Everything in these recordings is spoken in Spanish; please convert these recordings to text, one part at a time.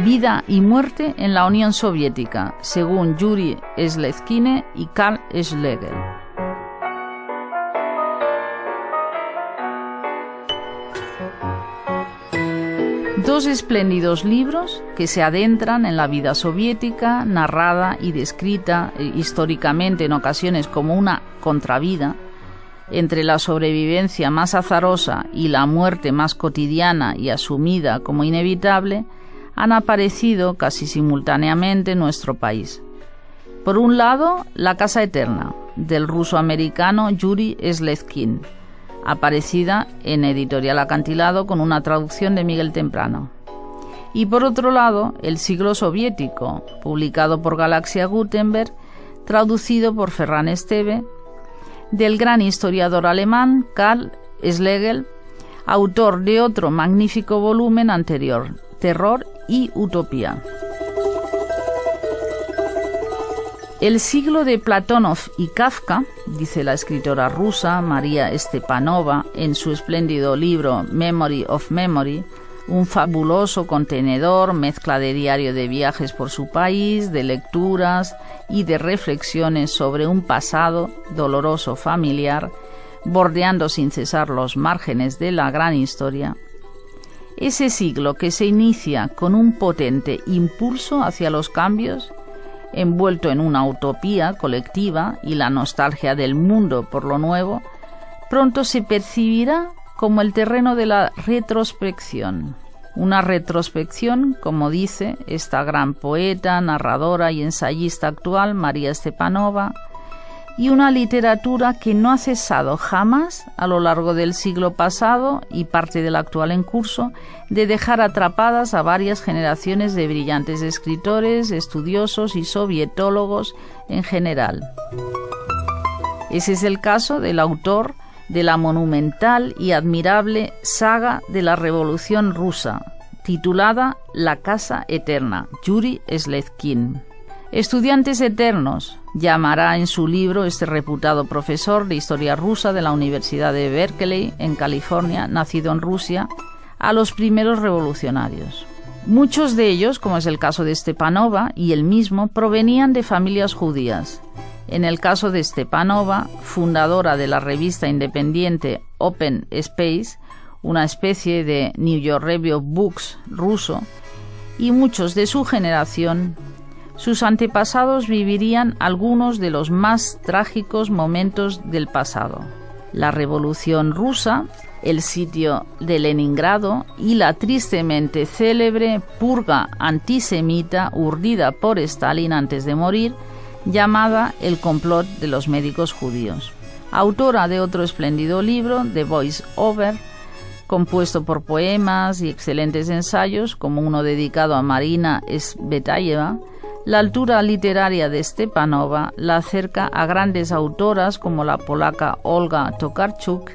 Vida y muerte en la Unión Soviética, según Yuri Slezkine y Karl Schlegel. Dos espléndidos libros que se adentran en la vida soviética, narrada y descrita históricamente en ocasiones como una contravida, entre la sobrevivencia más azarosa y la muerte más cotidiana y asumida como inevitable, han aparecido casi simultáneamente en nuestro país. Por un lado, La Casa Eterna, del ruso-americano Yuri Slezkine, aparecida en Editorial Acantilado con una traducción de Miguel Temprano. Y por otro lado, El siglo soviético, publicado por Galaxia Gutenberg, traducido por Ferran Esteve, del gran historiador alemán Karl Schlegel, autor de otro magnífico volumen anterior, Terror y Utopía. El siglo de Platónov y Kafka, dice la escritora rusa María Stepanova en su espléndido libro Memory of Memory, un fabuloso contenedor, mezcla de diario de viajes por su país, de lecturas y de reflexiones sobre un pasado doloroso familiar, bordeando sin cesar los márgenes de la gran historia. Ese siglo que se inicia con un potente impulso hacia los cambios, envuelto en una utopía colectiva y la nostalgia del mundo por lo nuevo, pronto se percibirá como el terreno de la retrospección. Una retrospección, como dice esta gran poeta, narradora y ensayista actual, María Stepanova, y una literatura que no ha cesado jamás a lo largo del siglo pasado y parte del actual en curso de dejar atrapadas a varias generaciones de brillantes escritores, estudiosos y sovietólogos en general. Ese es el caso del autor de la monumental y admirable saga de la Revolución Rusa, titulada La Casa Eterna, Yuri Slezkine. Estudiantes eternos, llamará en su libro este reputado profesor de historia rusa de la Universidad de Berkeley, en California, nacido en Rusia, a los primeros revolucionarios. Muchos de ellos, como es el caso de Stepanova y él mismo, provenían de familias judías. En el caso de Stepanova, fundadora de la revista independiente Open Space, una especie de New York Review of Books ruso, y muchos de su generación, sus antepasados vivirían algunos de los más trágicos momentos del pasado. La Revolución Rusa, el sitio de Leningrado y la tristemente célebre purga antisemita urdida por Stalin antes de morir, llamada El complot de los médicos judíos. Autora de otro espléndido libro, The Voice Over, compuesto por poemas y excelentes ensayos, como uno dedicado a Marina Tsvetaeva, la altura literaria de Stepanova la acerca a grandes autoras como la polaca Olga Tokarczuk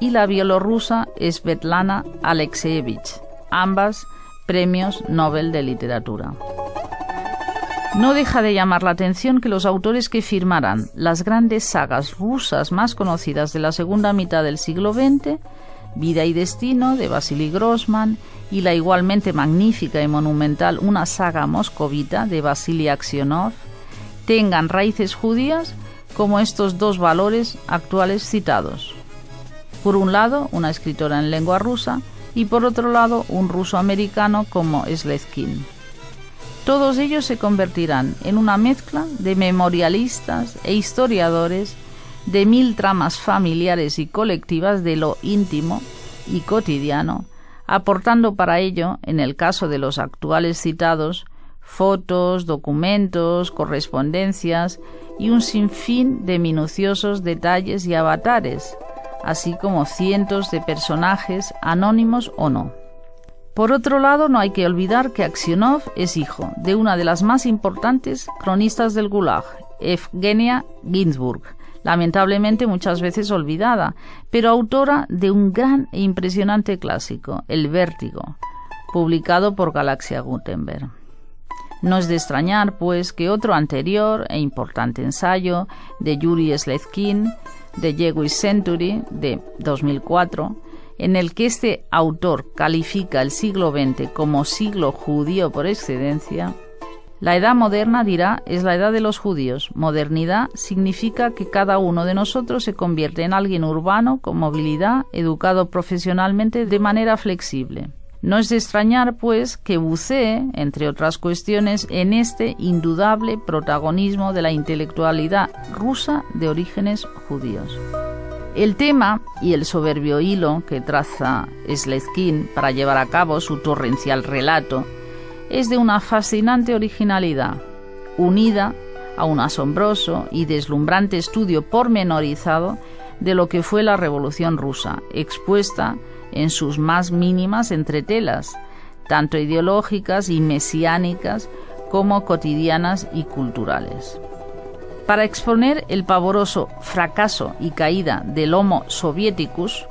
y la bielorrusa Svetlana Alexievich, ambas premios Nobel de Literatura. No deja de llamar la atención que los autores que firmaran las grandes sagas rusas más conocidas de la segunda mitad del siglo XX, Vida y Destino, de Vasily Grossman, y la igualmente magnífica y monumental Una saga moscovita, de Vasily Aksionov, tengan raíces judías como estos dos valores actuales citados. Por un lado, una escritora en lengua rusa, y por otro lado, un ruso-americano como Slezkine. Todos ellos se convertirán en una mezcla de memorialistas e historiadores de mil tramas familiares y colectivas de lo íntimo y cotidiano, aportando para ello, en el caso de los actuales citados, fotos, documentos, correspondencias y un sinfín de minuciosos detalles y avatares, así como cientos de personajes anónimos o no. Por otro lado, no hay que olvidar que Aksionov es hijo de una de las más importantes cronistas del Gulag, Evgenia Ginzburg, lamentablemente muchas veces olvidada, pero autora de un gran e impresionante clásico, El Vértigo, publicado por Galaxia Gutenberg. No es de extrañar, pues, que otro anterior e importante ensayo de Yuri Slezkine, The Jewish Century, de 2004, en el que este autor califica el siglo XX como siglo judío por excelencia, la edad moderna, dirá, es la edad de los judíos. Modernidad significa que cada uno de nosotros se convierte en alguien urbano, con movilidad, educado profesionalmente de manera flexible. No es de extrañar, pues, que bucee, entre otras cuestiones, en este indudable protagonismo de la intelectualidad rusa de orígenes judíos. El tema y el soberbio hilo que traza Sletkin para llevar a cabo su torrencial relato es de una fascinante originalidad, unida a un asombroso y deslumbrante estudio pormenorizado de lo que fue la Revolución Rusa, expuesta en sus más mínimas entretelas, tanto ideológicas y mesiánicas como cotidianas y culturales. Para exponer el pavoroso fracaso y caída del Homo Sovieticus,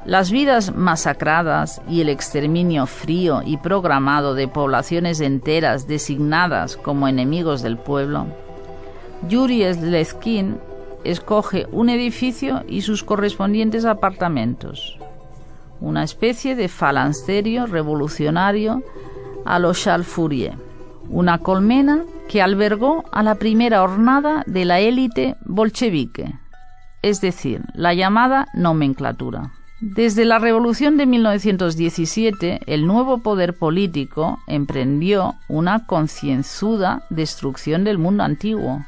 las vidas masacradas y el exterminio frío y programado de poblaciones enteras designadas como enemigos del pueblo, Yuri Sletkin escoge un edificio y sus correspondientes apartamentos, una especie de falansterio revolucionario a lo Charles Fourier, una colmena que albergó a la primera hornada de la élite bolchevique, es decir, la llamada nomenclatura. Desde la Revolución de 1917, el nuevo poder político emprendió una concienzuda destrucción del mundo antiguo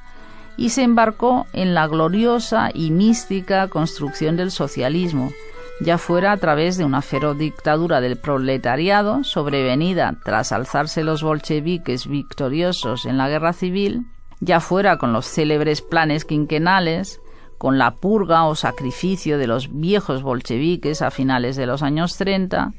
y se embarcó en la gloriosa y mística construcción del socialismo, ya fuera a través de una feroz dictadura del proletariado, sobrevenida tras alzarse los bolcheviques victoriosos en la guerra civil, ya fuera con los célebres planes quinquenales, con la purga o sacrificio de los viejos bolcheviques a finales de los años 30,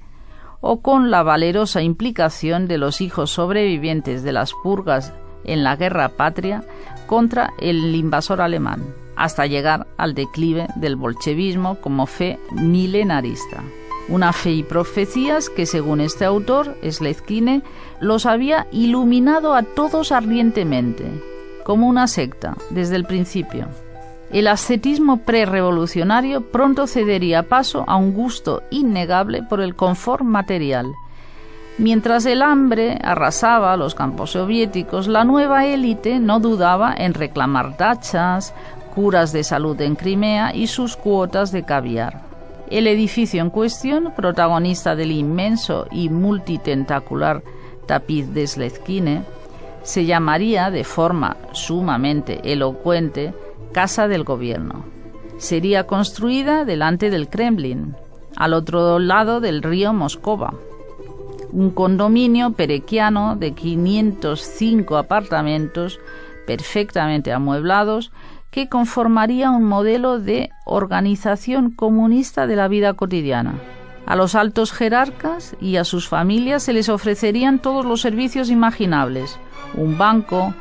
o con la valerosa implicación de los hijos sobrevivientes de las purgas en la guerra patria contra el invasor alemán, hasta llegar al declive del bolchevismo como fe milenarista. Una fe y profecías que, según este autor, Sletkin, los había iluminado a todos ardientemente, como una secta, desde el principio. El ascetismo prerevolucionario pronto cedería paso a un gusto innegable por el confort material. Mientras el hambre arrasaba los campos soviéticos, la nueva élite no dudaba en reclamar dachas, curas de salud en Crimea y sus cuotas de caviar. El edificio en cuestión, protagonista del inmenso y multitentacular tapiz de Sletkin, se llamaría de forma sumamente elocuente Casa del Gobierno. Sería construida delante del Kremlin, al otro lado del río Moscova. Un condominio perequiano de 505 apartamentos perfectamente amueblados que conformaría un modelo de organización comunista de la vida cotidiana. A los altos jerarcas y a sus familias se les ofrecerían todos los servicios imaginables: un banco,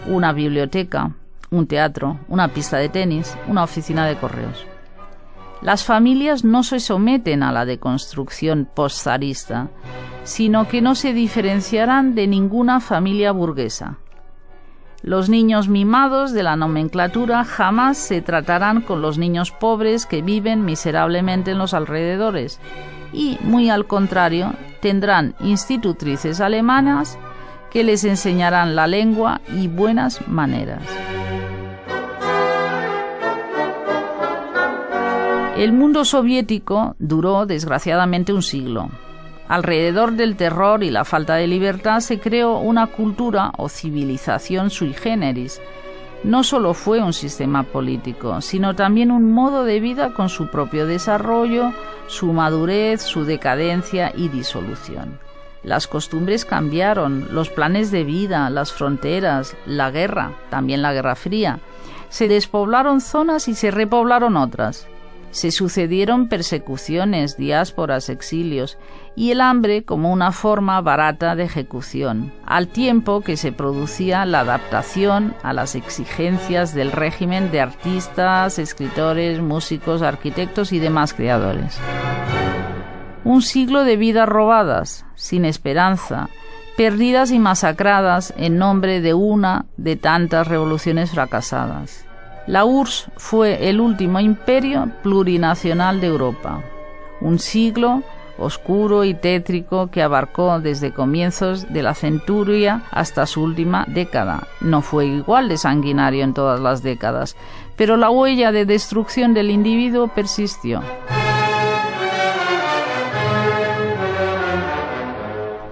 una biblioteca, un teatro, una pista de tenis, una oficina de correos. Las familias no se someten a la deconstrucción postzarista, sino que no se diferenciarán de ninguna familia burguesa. Los niños mimados de la nomenclatura jamás se tratarán con los niños pobres que viven miserablemente en los alrededores y, muy al contrario, tendrán institutrices alemanas que les enseñarán la lengua y buenas maneras. El mundo soviético duró, desgraciadamente, un siglo. Alrededor del terror y la falta de libertad se creó una cultura o civilización sui generis. No solo fue un sistema político, sino también un modo de vida con su propio desarrollo, su madurez, su decadencia y disolución. Las costumbres cambiaron, los planes de vida, las fronteras, la guerra, también la Guerra Fría. Se despoblaron zonas y se repoblaron otras. Se sucedieron persecuciones, diásporas, exilios y el hambre como una forma barata de ejecución, al tiempo que se producía la adaptación a las exigencias del régimen de artistas, escritores, músicos, arquitectos y demás creadores. Un siglo de vidas robadas, sin esperanza, perdidas y masacradas en nombre de una de tantas revoluciones fracasadas. La URSS fue el último imperio plurinacional de Europa. Un siglo oscuro y tétrico que abarcó desde comienzos de la centuria hasta su última década. No fue igual de sanguinario en todas las décadas, pero la huella de destrucción del individuo persistió.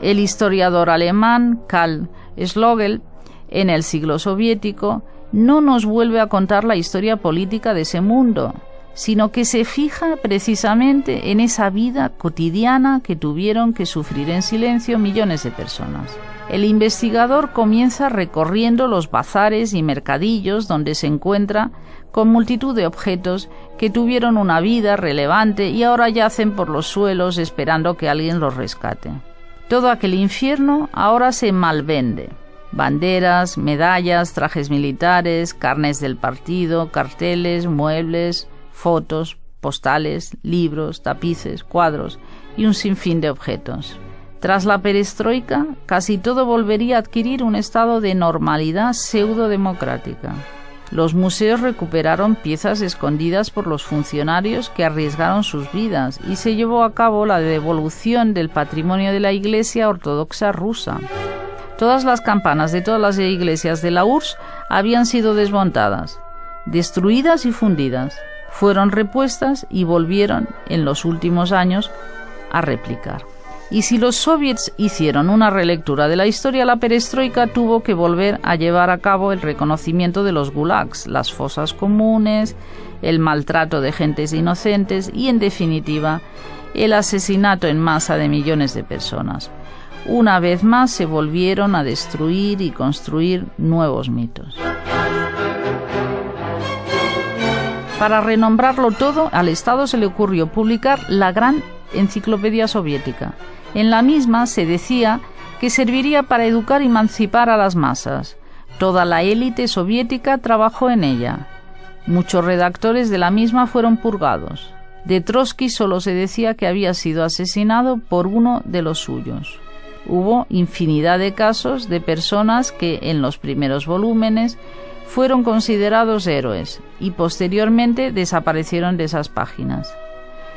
El historiador alemán Karl Schlögl, en el siglo soviético, no nos vuelve a contar la historia política de ese mundo, sino que se fija precisamente en esa vida cotidiana que tuvieron que sufrir en silencio millones de personas. El investigador comienza recorriendo los bazares y mercadillos donde se encuentra con multitud de objetos que tuvieron una vida relevante y ahora yacen por los suelos esperando que alguien los rescate. Todo aquel infierno ahora se malvende. Banderas, medallas, trajes militares, carnes del partido, carteles, muebles, fotos, postales, libros, tapices, cuadros y un sinfín de objetos. Tras la perestroika, casi todo volvería a adquirir un estado de normalidad pseudo-democrática. Los museos recuperaron piezas escondidas por los funcionarios que arriesgaron sus vidas y se llevó a cabo la devolución del patrimonio de la Iglesia Ortodoxa rusa. Todas las campanas de todas las iglesias de la URSS habían sido desmontadas, destruidas y fundidas. Fueron repuestas y volvieron en los últimos años a replicar. Y si los soviets hicieron una relectura de la historia, la perestroika tuvo que volver a llevar a cabo el reconocimiento de los gulags, las fosas comunes, el maltrato de gentes inocentes y, en definitiva, el asesinato en masa de millones de personas. Una vez más se volvieron a destruir y construir nuevos mitos. Para renombrarlo todo, al Estado se le ocurrió publicar la gran enciclopedia soviética. En la misma se decía que serviría para educar y emancipar a las masas. Toda la élite soviética trabajó en ella. Muchos redactores de la misma fueron purgados. De Trotsky solo se decía que había sido asesinado por uno de los suyos. Hubo infinidad de casos de personas que en los primeros volúmenes fueron considerados héroes y posteriormente desaparecieron de esas páginas.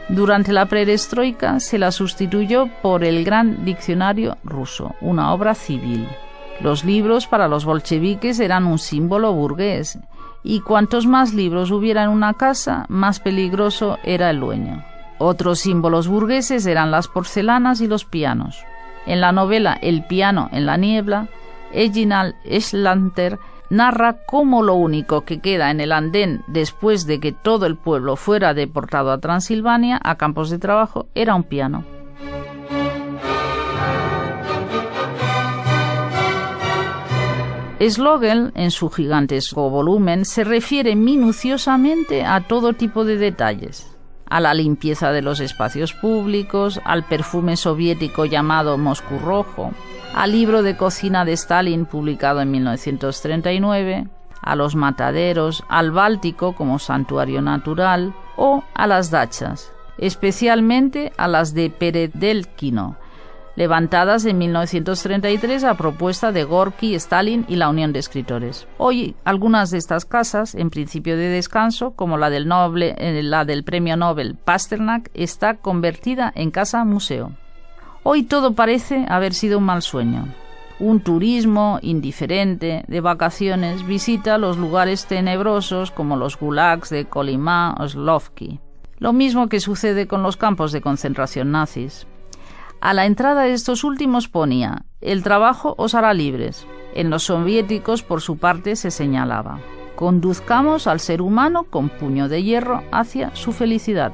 Durante la perestroika se la sustituyó por el Gran Diccionario Ruso, una obra civil. Los libros para los bolcheviques eran un símbolo burgués, y cuantos más libros hubiera en una casa, más peligroso era el dueño. Otros símbolos burgueses eran las porcelanas y los pianos. En la novela El piano en la niebla, Reginald Schlanter narra cómo lo único que queda en el andén después de que todo el pueblo fuera deportado a Transilvania, a campos de trabajo, era un piano. Schlögl, en su gigantesco volumen, se refiere minuciosamente a todo tipo de detalles. A la limpieza de los espacios públicos, al perfume soviético llamado Moscú Rojo, al libro de cocina de Stalin publicado en 1939, a los mataderos, al Báltico como santuario natural o a las dachas, especialmente a las de Peredelkino, levantadas en 1933 a propuesta de Gorky, Stalin y la Unión de Escritores. Hoy, algunas de estas casas, en principio de descanso, como la del premio Nobel Pasternak, está convertida en casa-museo. Hoy todo parece haber sido un mal sueño. Un turismo indiferente de vacaciones visita los lugares tenebrosos como los gulags de Kolyma o Slovky. Lo mismo que sucede con los campos de concentración nazis. A la entrada de estos últimos ponía: el trabajo os hará libres. En los soviéticos, por su parte, se señalaba: conduzcamos al ser humano con puño de hierro hacia su felicidad.